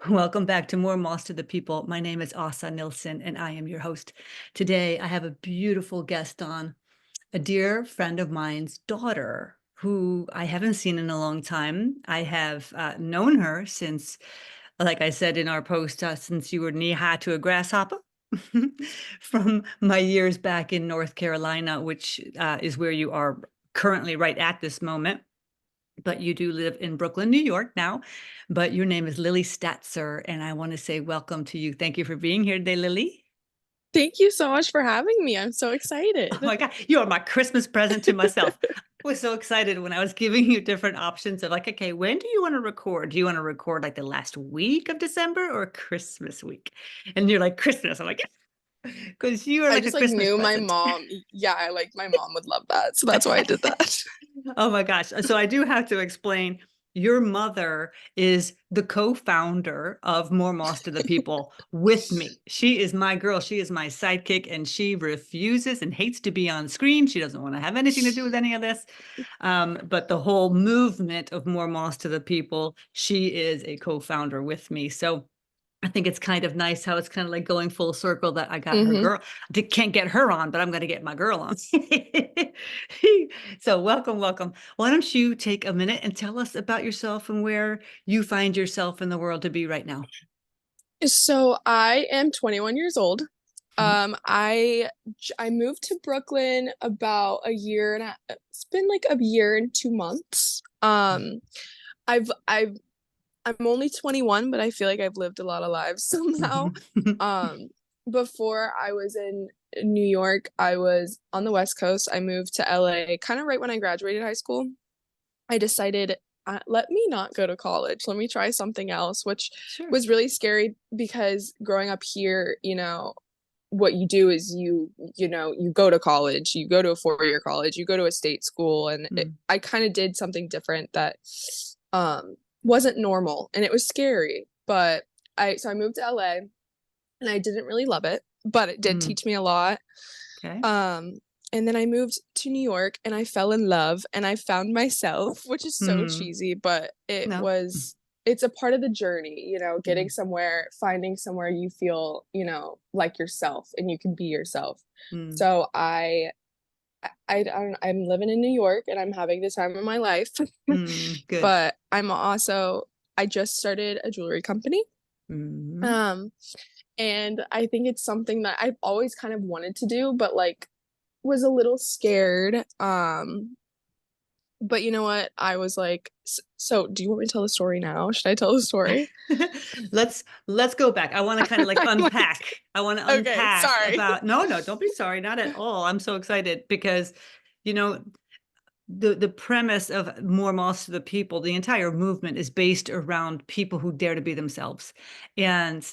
Welcome back to More Moss to the People. My name is Asa Nilsson, and I am your host. Today, I have a beautiful guest on, a dear friend of mine's daughter, who I haven't seen in a long time. I have known her since, like I said in our post, since you were knee-high to a grasshopper, from my years back in North Carolina, which is where you are currently right at this moment. But you do live in Brooklyn, New York now. But your name is Lilly Statzer, and I want to say welcome to you. Thank you for being here today, Lilly. Thank you so much for having me. I'm so Oh excited. my God, you are my Christmas present to myself. I was so excited when I was giving you different options of like, okay, when do you want to record? Do you want to record like the last week of December or Christmas week? And you're like, Christmas. I'm like, yeah, because you are I like a just like Christmas knew my present. mom. Yeah, I like my mom would love that. So that's why I did that. Oh my gosh. So I do have to explain, your mother is the co-founder of More Moss to the People with me. She is my girl. She is my sidekick, and she refuses and hates to be on screen. She doesn't want to have anything to do with any of this. But the whole movement of More Moss to the People, she is a co-founder with me. So I think it's kind of nice how it's kind of like going full circle that I got her hmm girl. I can't get her on, but I'm going to get my girl on. So welcome, welcome. Why don't you take a minute and tell us about yourself and where you find yourself in the world to be right now? So I am 21 years old. Mhm. I moved to Brooklyn about a year and it's been like a year and 2 months. I've I'm only 21, but I feel like I've lived a lot of lives somehow. Um, Before I was in New York, I was on the West Coast. I moved to LA kind of right when I graduated high school. I decided, let me not go to college. Let me try something else, which Sure. was really scary because growing up here, what you do is you go to college, you go to a 4-year college, you go to a state school, and Mm. I kind of did something different that wasn't normal, and it was scary. But I moved to LA, and I didn't really love it, but it did Mm. teach me a lot. Okay. Um, and then I moved to New York and I fell in love and I found myself, which is so Mm. cheesy, but No. it's a part of the journey, getting Mm. somewhere, finding somewhere you feel, like yourself and you can be yourself. Mm. So I'm living in New York and I'm having the time of my life. Mm. Good. But I just started a jewelry company. Mm. Um, and I think it's something that I've always kind of wanted to do, but like was a little scared. But you know what? I was like, so do you want me to tell the story now? Should I tell the story? Let's go back. I want to kind of like I'm unpack. like, I want to okay, unpack sorry. about no, don't be sorry, not at all. I'm so excited because you know the premise of More Moss to the People, the entire movement is based around people who dare to be themselves. And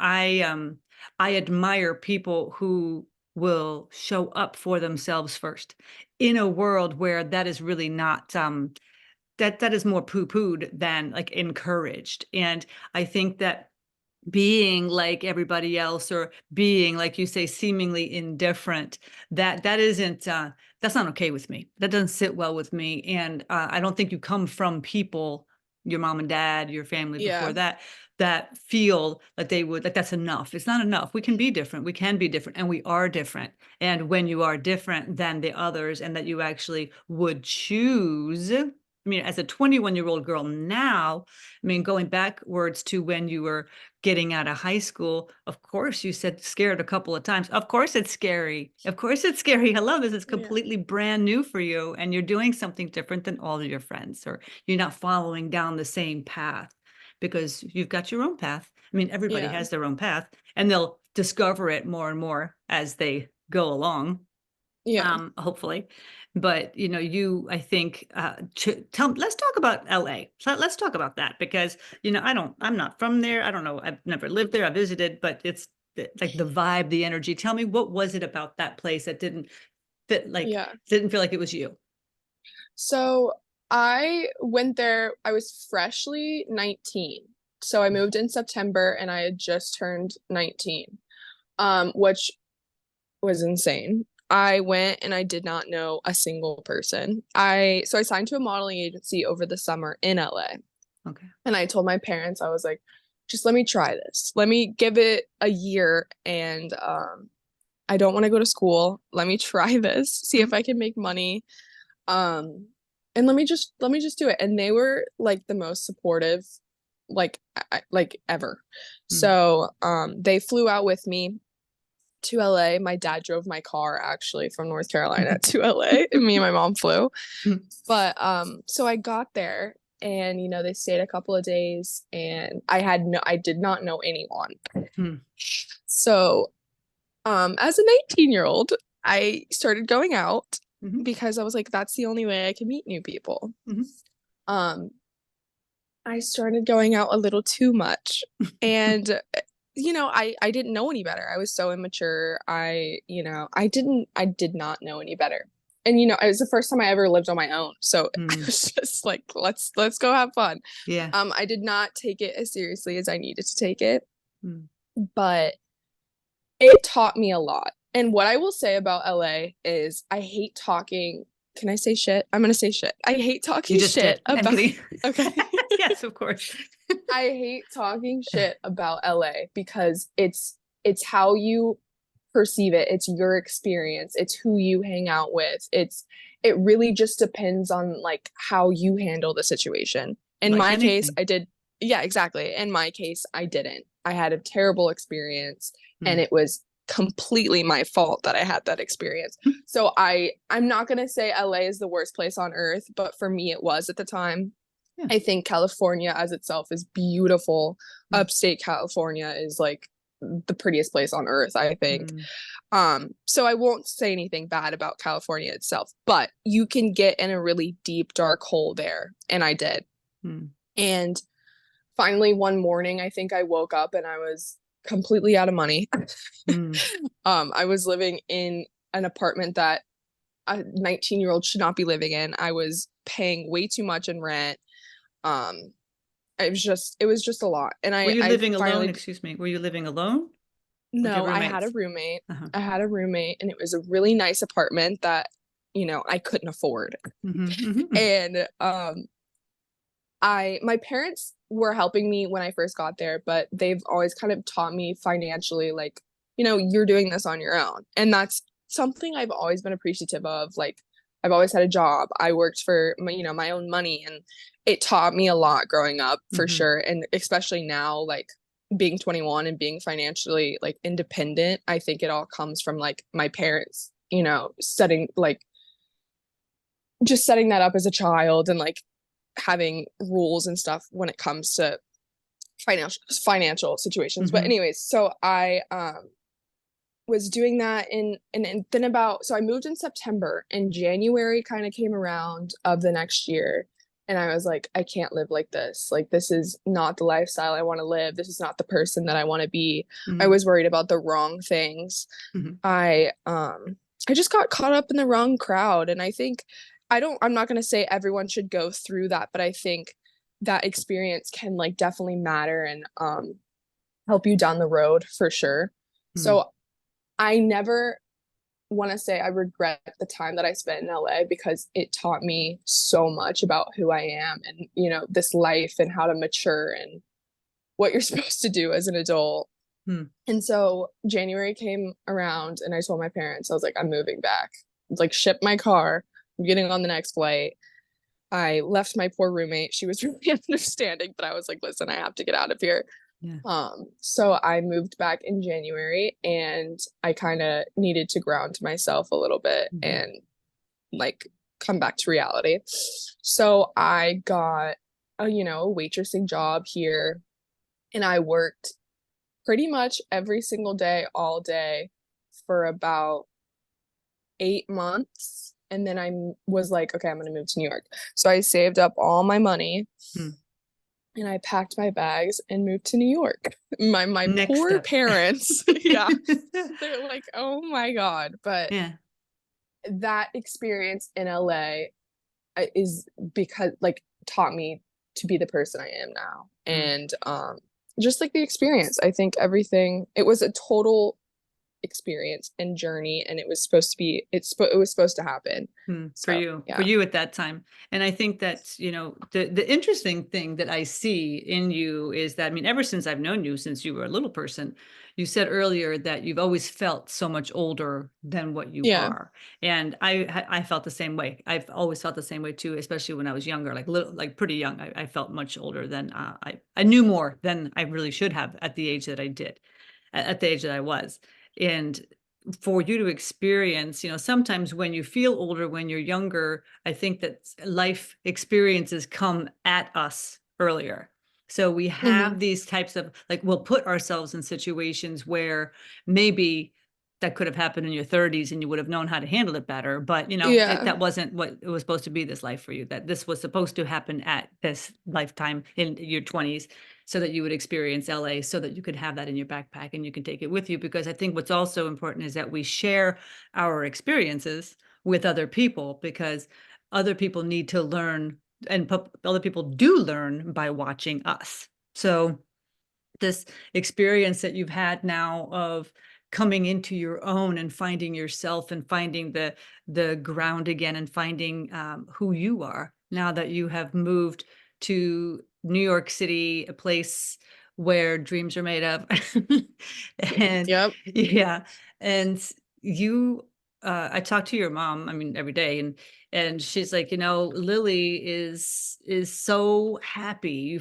I admire people who will show up for themselves first in a world where that is really not that is more poo-pooed than like encouraged. And I think that being like everybody else, or being, like you say, seemingly indifferent, that isn't that's not okay with me. That doesn't sit well with me. And I don't think you come from people, your mom and dad, your family before Yeah, that, that feel that they would like that's enough. It's not enough. We can be different. We can be different, and we are different. And when you are different than the others, and that you actually would choose, I mean, as a 21-year-old girl now, I mean, going backwards to when you were getting out of high school, of course, you said scared a couple of times. Of course, it's scary. Of course, it's scary. Hello, this is yeah, completely brand new for you, and you're doing something different than all of your friends, or you're not following down the same path because you've got your own path. I mean, everybody yeah, has their own path, and they'll discover it more and more as they go along, yeah. hopefully. But I think let's talk about LA. So let's talk about that, because I'm not from there. I don't know. I've never lived there. I visited, but it's like the vibe, the energy. Tell me, what was it about that place that didn't fit, like Yeah. didn't feel like it was you? So I went there, I was freshly 19. So I moved in September and I had just turned 19, which was insane. I went and I did not know a single person. I signed to a modeling agency over the summer in LA. Okay. And I told my parents, I was like, just let me try this. Let me give it a year. And I don't want to go to school. Let me try this, see if I can make money. And let me just do it. And they were like the most supportive, like like ever. So they flew out with me to LA. My dad drove my car actually from North Carolina to LA, and me and my mom flew. But so I got there, and they stayed a couple of days, and I did not know anyone. So as a 19-year-old, I started going out because I was like, that's the only way I can meet new people. I started going out a little too much, and I didn't know any better. I was so immature. I did not know any better. And it was the first time I ever lived on my own. So I was just like, let's go have fun. Yeah. I did not take it as seriously as I needed to take it. But it taught me a lot. And what I will say about LA is I hate talking. Can I say shit? I'm gonna say shit. I hate talking shit about. Okay. Yes, of course. I hate talking shit about LA because it's how you perceive it. It's your experience. It's who you hang out with. It really just depends on like how you handle the situation. In Like my case, anything. I did. Yeah, exactly. In my case, I didn't. I had a terrible experience, and it was completely my fault that I had that experience. So I'm not going to say LA is the worst place on earth, but for me it was at the time. Yeah. I think California as itself is beautiful. Upstate California is like the prettiest place on earth, I think. So I won't say anything bad about California itself, but you can get in a really deep dark hole there, and I did. And finally one morning, I think I woke up and I was completely out of money. I was living in an apartment that a 19-year-old should not be living in. I was paying way too much in rent. It was just a lot. And were you living finally, alone? Excuse me. Were you living alone? No, I had a roommate. I had a roommate, and it was a really nice apartment that, I couldn't afford. And my parents were helping me when I first got there, but they've always kind of taught me financially, like, you're doing this on your own. And that's something I've always been appreciative of. Like, I've always had a job. I worked for my own money, and it taught me a lot growing up for sure. And especially now, like being 21 and being financially like independent, I think it all comes from like my parents, setting that up as a child, and like having rules and stuff when it comes to financial situations. But anyways, so I was doing that and then so I moved in September, and January kind of came around of the next year, and I was like, I can't live like this. Like, this is not the lifestyle I want to live. This is not the person that I want to be. I was worried about the wrong things. I just got caught up in the wrong crowd, and I think I'm not going to say everyone should go through that, but I think that experience can like definitely matter and help you down the road for sure. So I never want to say I regret the time that I spent in LA, because it taught me so much about who I am and, this life and how to mature and what you're supposed to do as an adult. And so January came around, and I told my parents, I was like, I'm moving back. Like, ship my car. I'm getting on the next flight. I left my poor roommate. She was really understanding, but I was like, listen, I have to get out of here. So I moved back in January, and I kind of needed to ground myself a little bit and like come back to reality. So I got a waitressing job here, and I worked pretty much every single day, all day, for about 8 months. And then I was like, okay, I'm going to move to New York. So I saved up all my money and I packed my bags and moved to New York. My Next poor step. parents. Yeah. They're like, oh my God. But that experience in LA is because like taught me to be the person I am now. And just like the experience, I think it was a total experience and journey, and it was supposed to be, it was supposed to happen. For So you, yeah. at that time. And I think that's, the interesting thing that I see in you is that, I mean, ever since I've known you, since you were a little person, you said earlier that you've always felt so much older than what you Yeah. are. And I felt the same way. I've always felt the same way too, especially when I was younger, like little, like pretty young. I felt much older than I knew more than I really should have at the age that I did, at the age that I was. And for you to experience, sometimes when you feel older, when you're younger, I think that life experiences come at us earlier. So we Hmm. have these types of, like, we'll put ourselves in situations where maybe that could have happened in your 30s and you would have known how to handle it better. But, Yeah. that wasn't what it was supposed to be, this life for you, that this was supposed to happen at this lifetime in your 20s, so that you would experience LA, so that you could have that in your backpack and you can take it with you. Because I think what's also important is that we share our experiences with other people, because other people need to learn, and other people do learn by watching us. So this experience that you've had now of coming into your own and finding yourself and finding the ground again, and finding who you are now that you have moved to New York City, a place where dreams are made of. And Yep. yeah, and you I talk to your mom, I mean, every day, and she's like, Lily is so happy.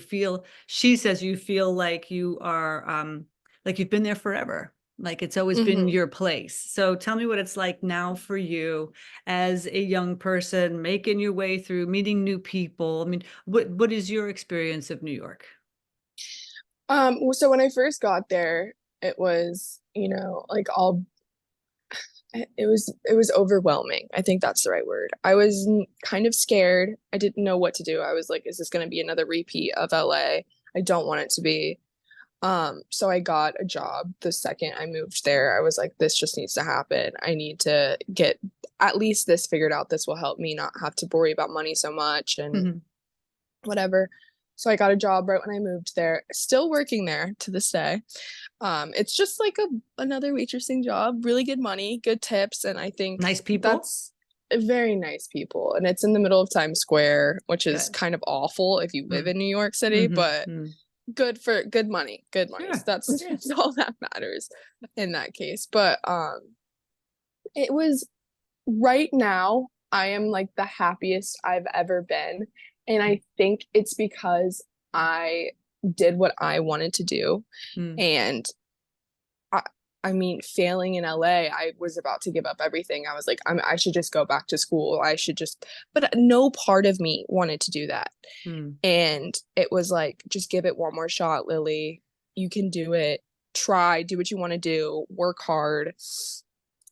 She says you feel like you are, like you've been there forever. Like it's always been Hmm. your place. So tell me what it's like now for you as a young person, making your way through, meeting new people. I mean, what is your experience of New York? Well, so when I first got there, it was, like all, it was overwhelming. I think that's the right word. I was kind of scared. I didn't know what to do. I was like, is this going to be another repeat of LA? I don't want it to be. So I got a job the second I moved there. I was like, this just needs to happen. I need to get at least this figured out. This will help me not have to worry about money so much and Mhm. whatever. So I got a job right when I moved there, still working there to this day. It's just like another waitressing job, really good money, good tips, and I think Nice people. that's very nice people. And it's in the middle of Times Square, which is Good. kind of awful if you live Mm. in New York City, Hmm. but Mm. good for good money, good money. So Sure. that's all that matters in that case. But it was right now, I am like the happiest I've ever been. And I think it's because I did what I wanted to do. Mm. And I, I mean, failing in LA, I was about to give up everything. I was like, I should just go back to school. I should just, but no part of me wanted to do that. Mm. And it was like, just give it one more shot, Lily. You can do it. Try, do what you want to do, work hard.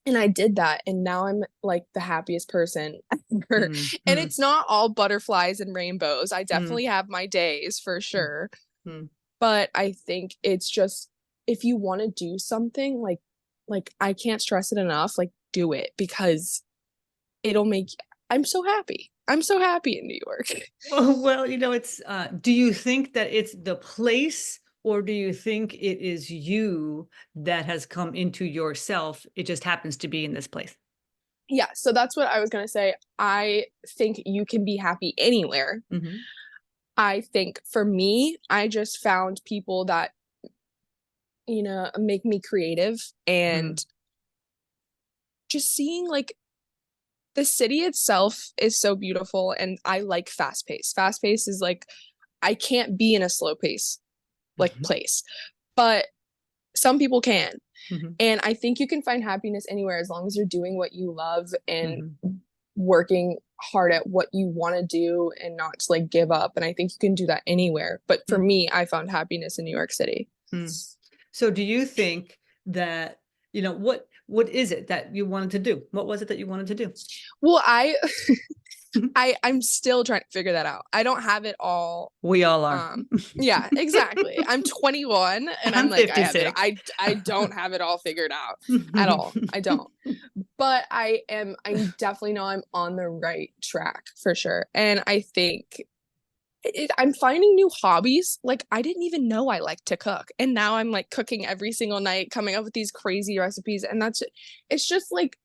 And I did that. And now I'm like the happiest person ever. Mm. And Mm. it's not all butterflies and rainbows. I Mm. definitely have my days for Mm. sure. Mm. But I think it's just if you want to do something, like I can't stress it enough, like do it because it'll make I'm so happy. I'm so happy in New York. Oh, well, it's, do you think that it's the place, or do you think it is you that has come into yourself? It just happens to be in this place. Yeah, so that's what I was going to say. I think you can be happy anywhere. Hmm. I think for me, I just found people that, make me creative Mm. and just seeing like the city itself is so beautiful and I like fast pace. Fast pace is like I can't be in a slow pace like Mhm. place. But some people can. Mhm. And I think you can find happiness anywhere as long as you're doing what you love and Mhm. working hard at what you want to do and not to like give up. And I think you can do that anywhere. But for Mm. me, I found happiness in New York City. Mm. So do you think that, what is it that you wanted to do? What was it that you wanted to do? Well, I'm still trying to figure that out. I don't have it all. We all are. Um, yeah, exactly. I'm 21 and I'm I'm like, I have it. 56. I don't have it all figured out at all. I don't. But I definitely know I'm on the right track for sure. And I think I'm finding new hobbies. Like I didn't even know I like to cook. And now I'm like cooking every single night, coming up with these crazy recipes. And it's just like,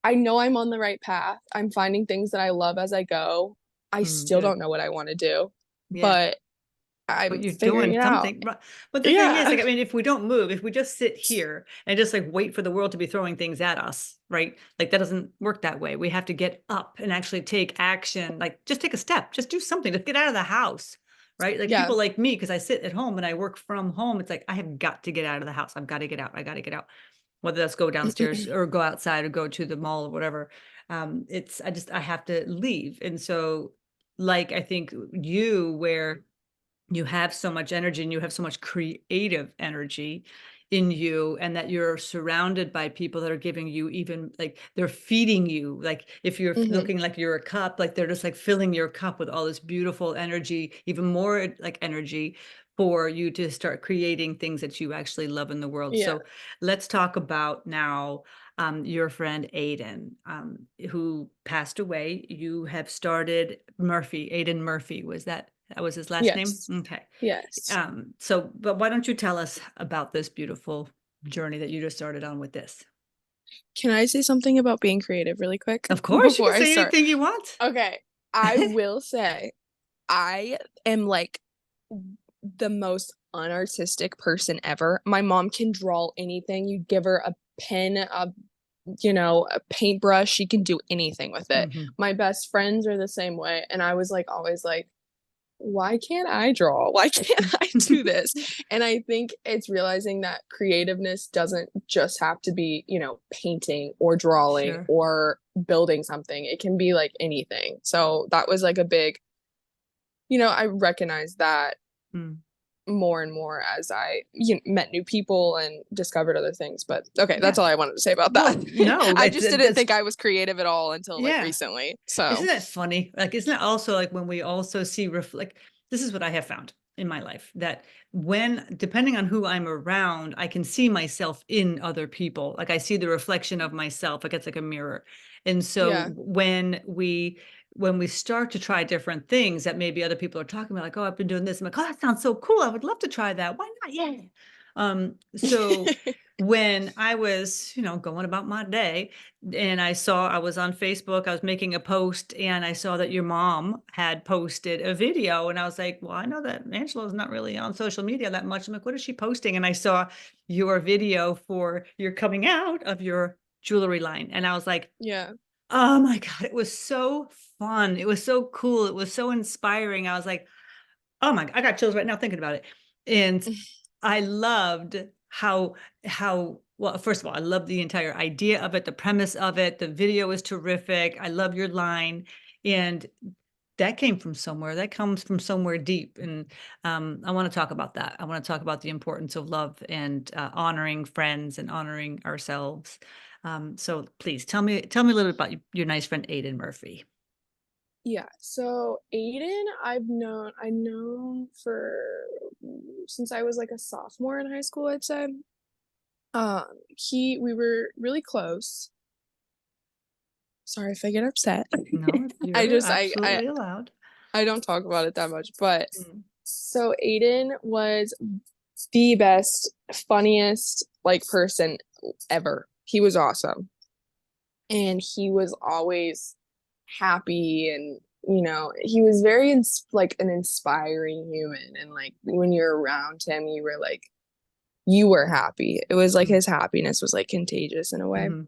I know I'm on the right path. I'm finding things that I love as I go. I still Good. don't know what I want to do, Yeah. but But I'm you're figuring doing it out. something. But the thing is, Yeah. like, I mean, if we don't move, if we just sit here and just like wait for the world to be throwing things at us, right? Like that doesn't work that way. We have to get up and actually take action. Like just take a step, just do something, just get out of the house, right? Like Yeah. people like me, because I sit at home and I work from home. It's like I have got to get out of the house. I've got to get out. I got to get out. Whether that's go downstairs or go outside or go to the mall or whatever. I have to leave. And so, like, I think you, where you have so much energy and you have so much creative energy in you, and that you're surrounded by people that are giving you, even like they're feeding you, like if you're Hmm. looking like you're a cup, like they're just like filling your cup with all this beautiful energy, even more like energy for you to start creating things that you actually love in the world. Yeah. So let's talk about now your friend Aiden, who passed away. You have started Murphy, Aiden Murphy. That was his last name? Yes. Okay. Yes. So, but why don't you tell us about this beautiful journey that you just started on with this? Can I say something about being creative really quick Of course, you before can I say start? anything you want. Okay. I will say I am like the most unartistic person ever. My mom can draw anything. You give her a pen, a paintbrush, she can do anything with it. Mhm. My best friends are the same way. And I was like, always like, why can't I draw? Why can't I do this? And I think it's realizing that creativeness doesn't just have to be, painting or drawing Sure. or building something. It can be like anything. So that was like a big, I recognized that Mm. more and more as I met new people and discovered other things. But okay, that's Yeah. all I wanted to say about that. Well, no, I that's just didn't that's think I was creative at all until like yeah. recently. Isn't So that funny? Like, isn't it also like when we also see reflect? This is what I have found in my life, that when, depending on who I'm around, I can see myself in other people. Like I see the reflection of myself, like it's like a mirror. And so yeah. when we start to try different things that maybe other people are talking about, like, oh, I've been doing this. I'm like, oh, that sounds so cool. I would love to try that. Why not? Yeah. So when I was, going about my day, and I was on Facebook, I was making a post, and I saw that your mom had posted a video, and I was like, well, I know that Angela's not really on social media that much. I'm like, what is she posting? And I saw your video for your coming out of your jewelry line. And I was like, Yeah. oh my God, it was so fun. It was so cool. It was so inspiring. I was like, oh my, I got chills right now thinking about it. And I loved how well, first of all, I love the entire idea of it, the premise of it. The video is terrific. I love your line. And that came from somewhere. That comes from somewhere deep. And I want to talk about that. I want to talk about the importance of love and honoring friends and honoring ourselves. So please tell me a little bit about your nice friend Aiden Murphy. Yeah. So Aiden, I know for since I was like a sophomore in high school, I'd say. We were really close. Sorry if I get upset. No, I you're just I absolutely allowed. I don't talk about it that much, but Mm. so Aiden was the best, funniest like person ever. He was awesome. And he was always happy and he was very like an inspiring human and like when you're around him you were happy. It was like Mm. his happiness was like contagious in a way. Mhm.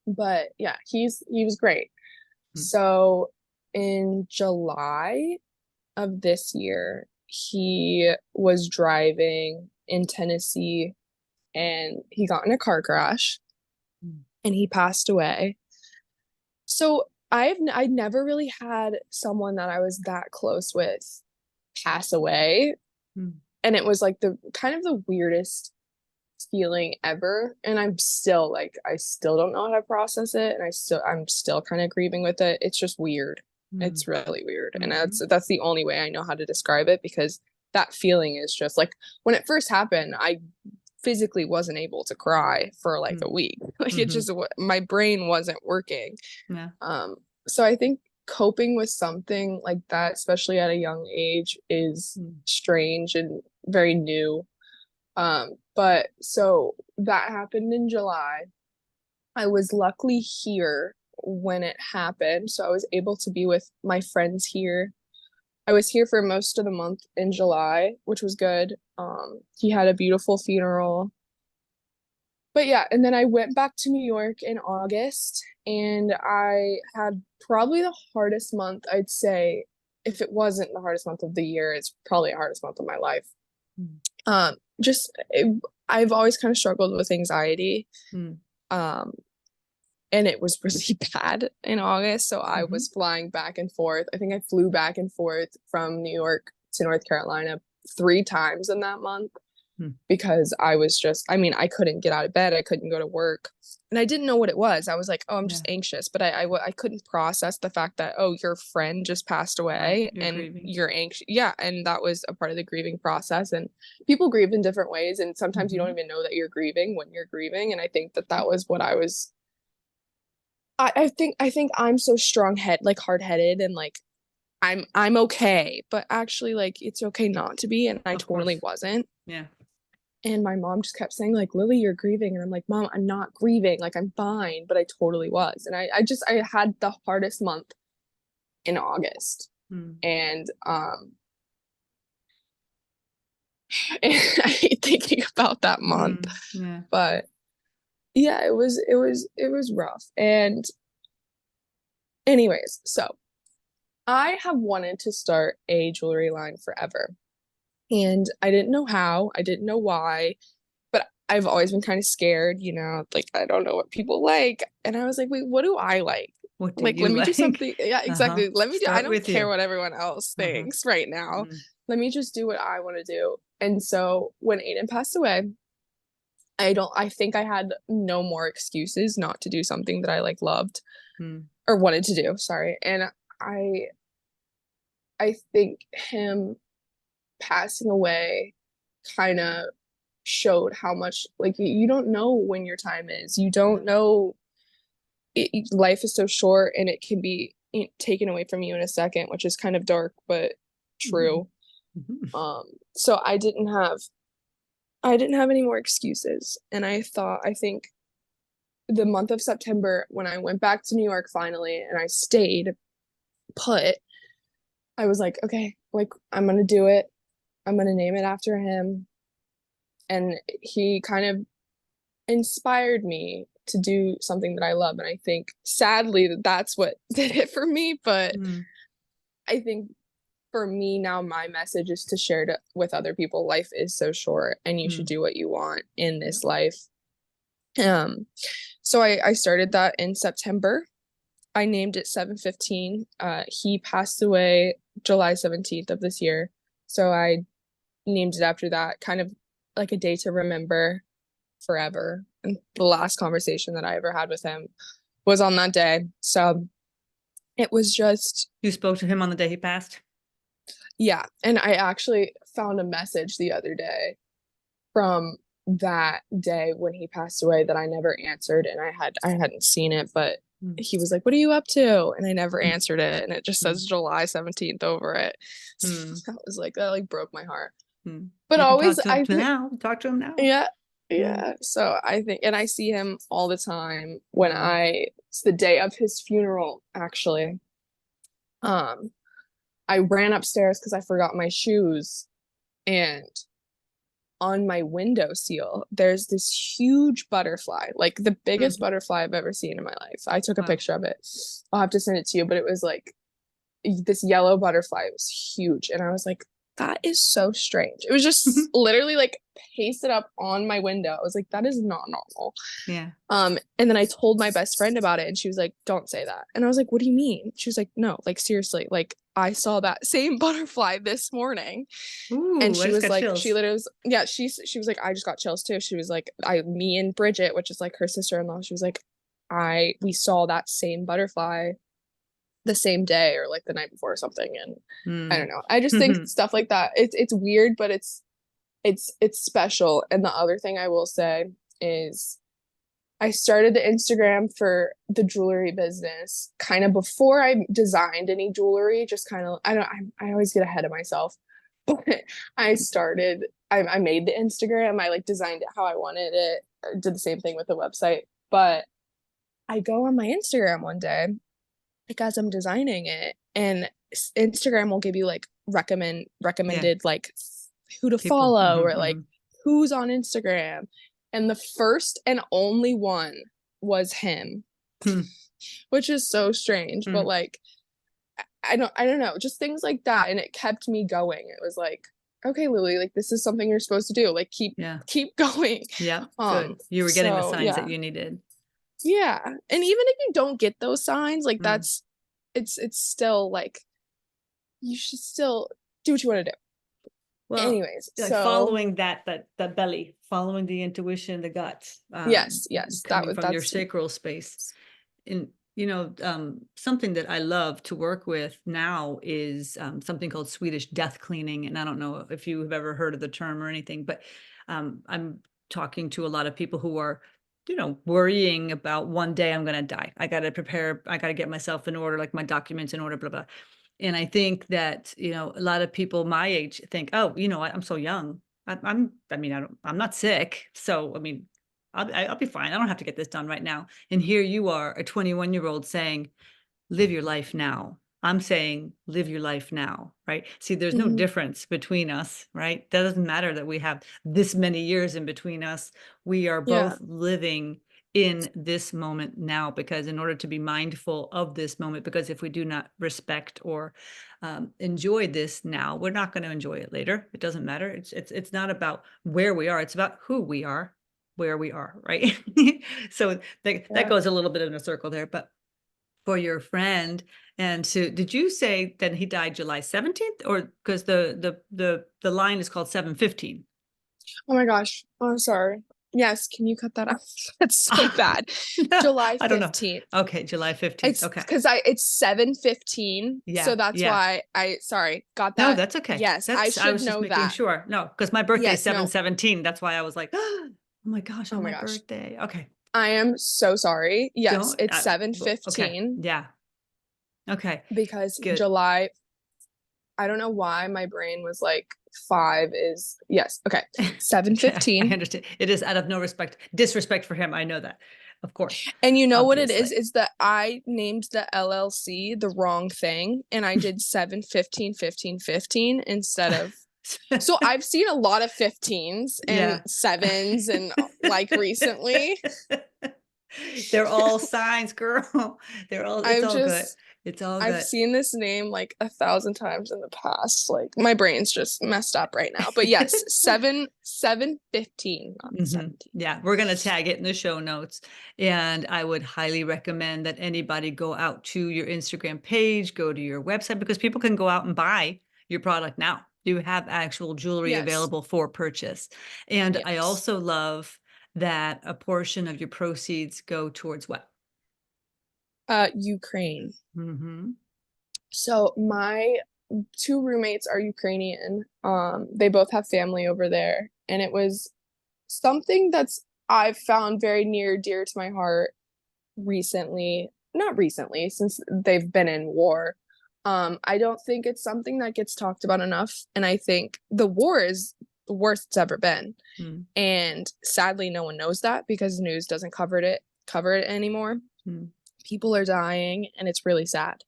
But yeah, he was great. Mm. So in July of this year, he was driving in Tennessee and he got in a car crash Mm. and he passed away. So I never really had someone that I was that close with pass away. Mm. And it was like the kind of the weirdest feeling ever. And I'm still like, I still don't know how to process it. And I'm still kind of grieving with it. It's just weird. Mm. It's really weird. And Mhm. that's the only way I know how to describe it because that feeling is just like when it first happened, I physically wasn't able to cry for like Mm. a week. Like it Mhm. just my brain wasn't working. Yeah. So I think coping with something like that, especially at a young age, is strange and very new. But so that happened in July. I was luckily here when it happened, so I was able to be with my friends here. I was here for most of the month in July, which was good. He had a beautiful funeral. But yeah, and then I went back to New York in August, and I had probably the hardest month, I'd say. If it wasn't the hardest month of the year, it's probably the hardest month of my life. Just I've always kind of struggled with anxiety. Um, and it was really bad in August. So I was flying back and forth. I think I flew back and forth from New York to North Carolina 3 times in that month because I was just, I mean, I couldn't get out of bed. I couldn't go to work. And I didn't know what it was. I was like, oh, I'm just anxious. But I couldn't process the fact that, oh, your friend just passed away and grieving. You're anxious. Yeah. And that was a part of the grieving process. And people grieve in different ways. And sometimes you don't even know that you're grieving when you're grieving. And I think that that was what I was. I think I'm so like hard-headed and like I'm okay, but actually like it's okay not to be, and I totally wasn't. Yeah. And my mom just kept saying like, Lily, you're grieving. And I'm like, Mom, I'm not grieving. Like I'm fine, but I totally was. And I had the hardest month in August. And I hate thinking about that month. But yeah, it was rough. And anyways, so I have wanted to start a jewelry line forever. And I didn't know how, I didn't know why, but I've always been kind of scared, like I don't know what people like. And I was like, wait, what do I like? What do like, you let me like? do something. Yeah, exactly. Let me do, I don't care you. what everyone else thinks right now. Let me just do what I want to do. And so when Aiden passed away, I think I had no more excuses not to do something that I like loved or wanted to do. Sorry. And I think him passing away kind of showed how much like you don't know when your time is. You don't know. Life is so short and it can be taken away from you in a second, which is kind of dark but true. So I didn't have any more excuses. And I think the month of September, when I went back to New York finally and I stayed put, I was like, okay, like I'm gonna do it. I'm gonna name it after him. And he kind of inspired me to do something that I love. And I think sadly that's what did it for me. But I think for me now, my message is to share it with other people. Life is so short and you should do what you want in this life. So I started that in September. I named it 7/15. He passed away July 17th of this year. So I named it after that, kind of like a day to remember forever. And the last conversation that I ever had with him was on that day. So it was just. You spoke to him on the day he passed? Yeah. And I actually found a message the other day from that day when he passed away that I never answered, and I hadn't seen it, but he was like, what are you up to? And I never answered it, and it just says July 17th over it. So that was like, that like broke my heart. But always talk to him now. Yeah. So I think, and I see him all the time when it's the day of his funeral, actually. I ran upstairs because I forgot my shoes, and on my windowsill there's this huge butterfly, like the biggest butterfly I've ever seen in my life. I took a picture of it. I'll have to send it to you, but it was like this yellow butterfly. It was huge, and I was like, that is so strange. It was just literally like pasted up on my window. I was like, that is not normal. Yeah. And then I told my best friend about it, and she was like, don't say that. And I was like, what do you mean? She was like, no, like seriously, like I saw that same butterfly this morning. Ooh, and she was like, chills. she literally was, yeah, she was like, I just got chills too. She was like, me and Bridget, which is like her sister-in-law, she was like, we saw that same butterfly the same day or like the night before or something. And I don't know. I just think stuff like that, it's weird, but it's special. And the other thing I will say is I started the Instagram for the jewelry business kind of before I designed any jewelry, just kind of, I always get ahead of myself. But I made the Instagram, I like designed it how I wanted it, I did the same thing with the website. But I go on my Instagram one day, like as I'm designing it, and Instagram will give you like Yeah. recommended like who to People. follow or like who's on Instagram. And the first and only one was him, Hmm. which is so strange, but Hmm. like I don't know, just things like that. And it kept me going. It was like, okay, Lily, like this is something you're supposed to do. Like Yeah. keep going. Yeah. Good. You were getting the So signs that yeah. you needed. Yeah. And even if you don't get those signs, like Mm. that's it's still like you should still do what you want to do. Well, Anyways, like so following that belly, following the intuition, the guts, yes, coming from your that's sacral space. And something that I love to work with now is something called Swedish death cleaning. And I don't know if you have ever heard of the term or anything, but I'm talking to a lot of people who are, worrying about one day I'm going to die. I got to prepare. I got to get myself in order, like my documents in order, blah, blah. And I think that, a lot of people my age think, oh, I'm so young. I'm not sick. So, I mean, I'll be fine. I don't have to get this done right now. And here you are, a 21-year-old saying, live your life now. I'm saying, live your life now, right? See, there's no mhm, difference between us, right? That doesn't matter that we have this many years in between us. We are yeah, both living in this moment now, because in order to be mindful of this moment, because if we do not respect or enjoy this now, we're not going to enjoy it later. It doesn't matter. It's not about where we are. It's about who we are, where we are, right? So that yeah. goes a little bit in a circle there, but for your friend. And so did you say that he died July 17th, or because the line is called 7/15? Oh my gosh. Oh, I'm sorry. Yes, can you cut that out? That's so bad. No, July I don't know. 15th. Okay, July 15th. It's Okay. because it's 7:15. Yeah, So that's yeah. why sorry, got No, that. that's okay. Yes, I I should was just know making that. sure. No, because my birthday is Yes, no. 7/17. That's why I was like, oh my gosh, Oh on my my gosh. birthday. Okay. I am so sorry. Yes, Don't, it's well, okay. 7:15 Yeah. Okay. because Good. July, I don't know why my brain was like 5 is yes. Okay. Okay. I 7:15. understand. It is out of no disrespect for him. I know that, of course, And you know what it obviously. is that I named the LLC the wrong thing and I did 7:15 instead of. So I've seen a lot of 15s and Yeah. 7s and like recently. They're all signs, girl. It's I've all good. just It's all I've good. seen this name like 1,000 times in the past. Like my brain's just messed up right now. But yes, 7:15, not Hmm. 17. Yeah, we're going to tag it in the show notes. And I would highly recommend that anybody go out to your Instagram page, go to your website, because people can go out and buy your product now. You have actual jewelry Yes. available for purchase. And I Yes. also love that a portion of your proceeds go towards what? Ukraine. Mm-hmm. So my two roommates are Ukrainian. They both have family over there, and it was something that's I've found very near dear to my heart recently. Not recently, since they've been in war. I don't think it's something that gets talked about enough, and I think the war is the worst it's ever been. And sadly, no one knows that because the news doesn't cover it anymore. Mm-hmm. People are dying, and it's really sad.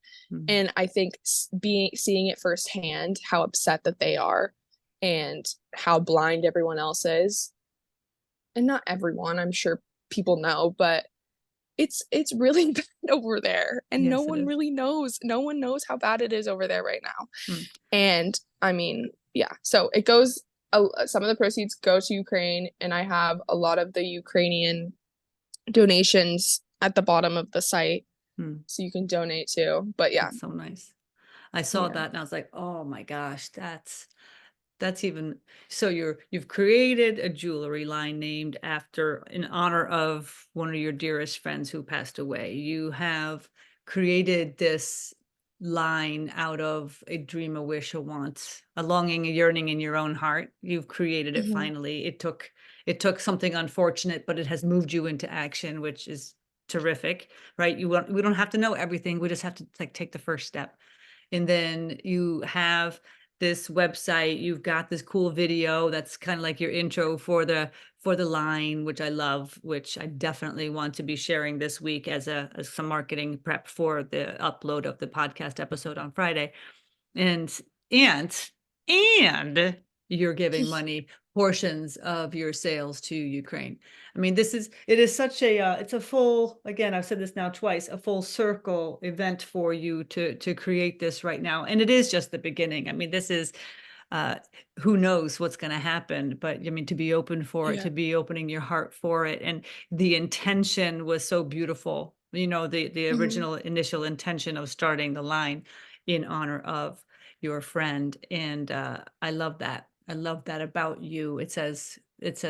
And I think seeing it firsthand, how upset that they are and how blind everyone else is. And not everyone, I'm sure people know, but it's really bad over there and no Yes, it one is. really knows. No one knows how bad it is over there right now. Mm. And I mean, yeah. So it goes some of the proceeds go to Ukraine and I have a lot of the Ukrainian donations at the bottom of the site Mm. so you can donate to. But yeah. That's so nice. I saw Yeah. that and I was like, oh my gosh, that's even so you've created a jewelry line named after in honor of one of your dearest friends who passed away. You have created this line out of a dream, a wish, a want, a longing, a yearning in your own heart. You've created it Hmm. finally. It took something unfortunate, but it has moved you into action, which is terrific, right? We don't have to know everything. We just have to like take the first step. And then you have this website, you've got this cool video that's kind of like your intro for the line, which I love, which I definitely want to be sharing this week as some marketing prep for the upload of the podcast episode on Friday. And and and you're giving money, portions of your sales to Ukraine. I mean, it is such a it's a full, again, I've said this now twice, a full circle event for you to create this right now. And it is just the beginning. I mean, this is uh who knows what's going to happen, but I mean, to be open for it, Yeah. to be opening your heart for it, and the intention was so beautiful, the Hmm. original initial intention of starting the line in honor of your friend. And I love that. I love that about you. It says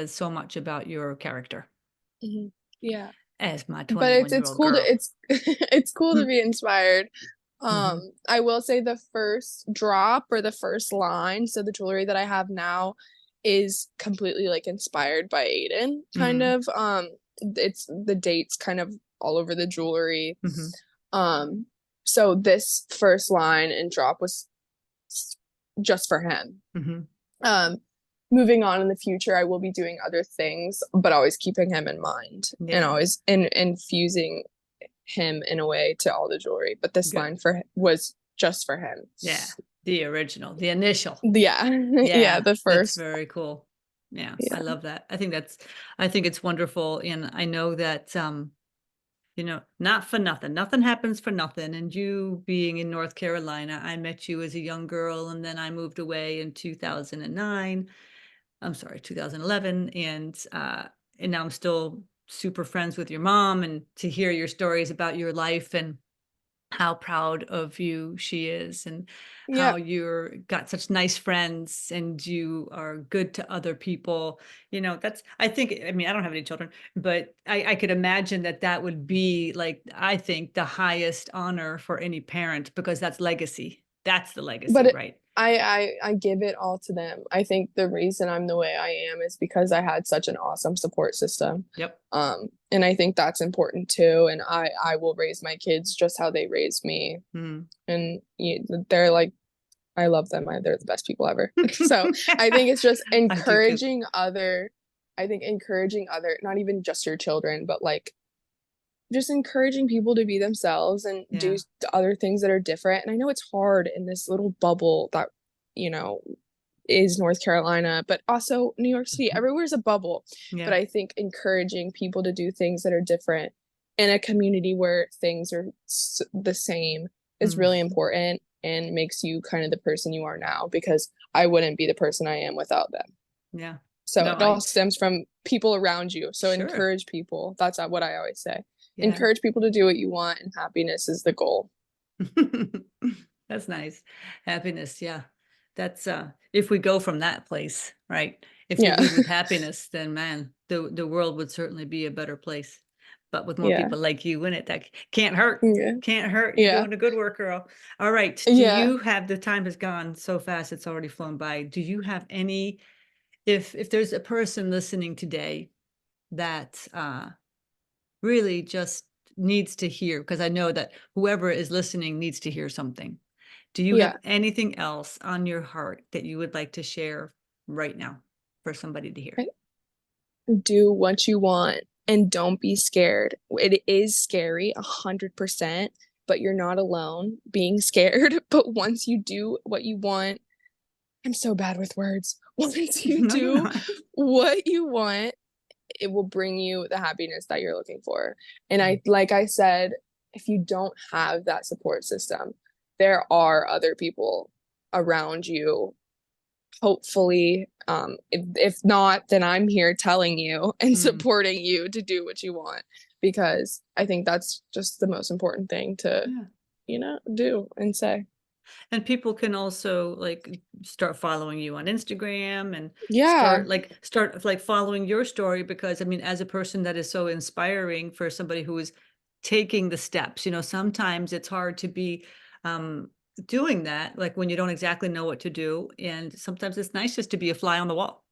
so much about your character Hmm. Yeah. as my But 21 year it's old cool to girl. it's cool to be inspired. Mm-hmm. I will say the first drop or the first line, so the jewelry that I have now is completely like inspired by Aiden, kind Mm-hmm. of. It's the dates kind of all over the jewelry. Mm-hmm. Um, so this first line and drop was just for him. Mm-hmm. Um, moving on in the future, I will be doing other things, but always keeping him in mind and Yeah, always infusing him in a way to all the jewelry. But this good. line was just for him. Yeah, the original, the initial. Yeah. Yeah, Yeah, the that's first. very cool. Yeah, I Yeah. love that. I think it's wonderful. And I know that, not for nothing, nothing happens for nothing. And you being in North Carolina, I met you as a young girl, and then I moved away in 2009. I'm sorry, 2011. And now I'm still super friends with your mom, and to hear your stories about your life and how proud of you she is, and how Yeah. you're got such nice friends and you are good to other people. That's, I think, I mean, I don't have any children, but I could imagine that would be like, I think, the highest honor for any parent, because that's legacy. That's the But legacy, right? I give it all to them. I think the reason I'm the way I am is because I had such an awesome support system. Yep. And I think that's important too. And I will raise my kids just how they raised me. Mm. And they're like, I love them. They're the best people ever. So I think it's just I do too. encouraging other, not even just your children, but like just encouraging people to be themselves and do Yeah. other things that are different. And I know it's hard in this little bubble that, you know, is North Carolina, but also New York City. Mhm. Everywhere's a bubble. But Yeah. I think encouraging people to do things that are different in a community where things are the same is really Mhm. important and makes you kind of the person you are now, because I wouldn't be the person I am without them. Yeah. So No, it all stems from people around you. So sure. encourage people. That's what I always say. Yeah. Encourage people to do what you want, and happiness is the goal. That's nice. Happiness, yeah. That's if we go from that place, right? If you Yeah. lead with happiness, then man, the world would certainly be a better place. But with more Yeah. people like you in it, that can't hurt. Yeah. Can't hurt. You're Yeah. doing a good work, girl. All right. Do Yeah. you have, the time has gone so fast, it's already flown by. Do you have any, if there's a person listening today that really just needs to hear, because I know that whoever is listening needs to hear something. Do you have Yeah. anything else on your heart that you would like to share right now for somebody to hear? Do what you want and don't be scared. It is scary, 100%, but you're not alone being scared. But once you do what you want, I'm so bad with words. Once you No, you're do not. what you want, it will bring you the happiness that you're looking for. And Mm. like I said, if you don't have that support system, there are other people around you. Hopefully, if not, then I'm here telling you and Mm. supporting you to do what you want, because I think that's just the most important thing to, Yeah. do and say. And people can also like start following you on Instagram, and Yeah. start like following your story, because I mean, as a person that is so inspiring for somebody who is taking the steps, sometimes it's hard to be um, doing that, like when you don't exactly know what to do. And sometimes it's nice just to be a fly on the wall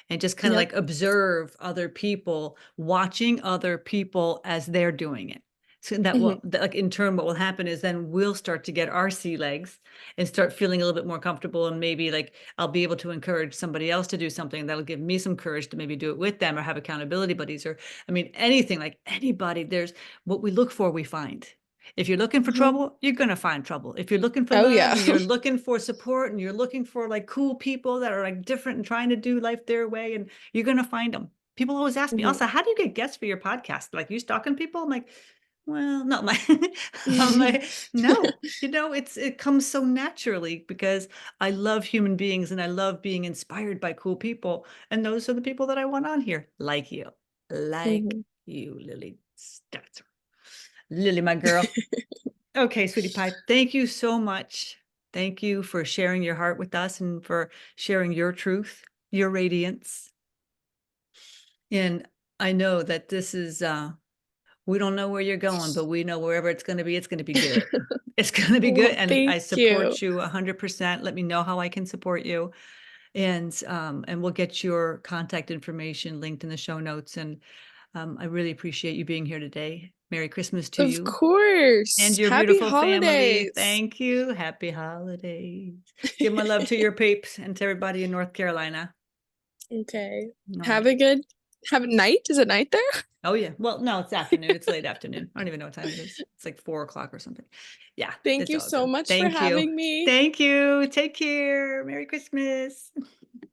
and just kind of Yep. like observe other people, watching other people as they're doing it. So Mhm. like in turn, what will happen is then we'll start to get our sea legs and start feeling a little bit more comfortable. And maybe like I'll be able to encourage somebody else to do something that'll give me some courage to maybe do it with them or have accountability buddies or, I mean, anything like anybody. There's what we look for, we find. If you're looking for Mhm. trouble, you're going to find trouble. If you're looking for Oh, love yeah. and you're looking for support and you're looking for like cool people that are like different and trying to do life their way, and you're going to find them. People always ask me, Mhm. also, how do you get guests for your podcast? Like, you stalking people? I'm like, well, not my, I'm like, no, it comes so naturally because I love human beings and I love being inspired by cool people. And those are the people that I want on here, like Mhm. you, Lilly Statzer. Lily, my girl. Okay, sweetie pie. Thank you so much. Thank you for sharing your heart with us and for sharing your truth, your radiance. And I know that this is we don't know where you're going, but we know wherever it's going to be good. It's going to be good. Well, And thank I you. support you 100%. Let me know how I can support you. And we'll get your contact information linked in the show notes. And I really appreciate you being here today. Merry Christmas to Of you and course. your Happy beautiful family. holidays. Thank you. Happy holidays. Give my love to your peeps and to everybody in North Carolina. Okay. All Have right. a good have a night. Is it night there? Oh yeah. Well, no, it's afternoon. It's late afternoon. I don't even know what time it is. It's like 4 o'clock or something. Yeah, Thank it's you all so good. much for Thank you. having me. Thank you. Take care. Merry Christmas.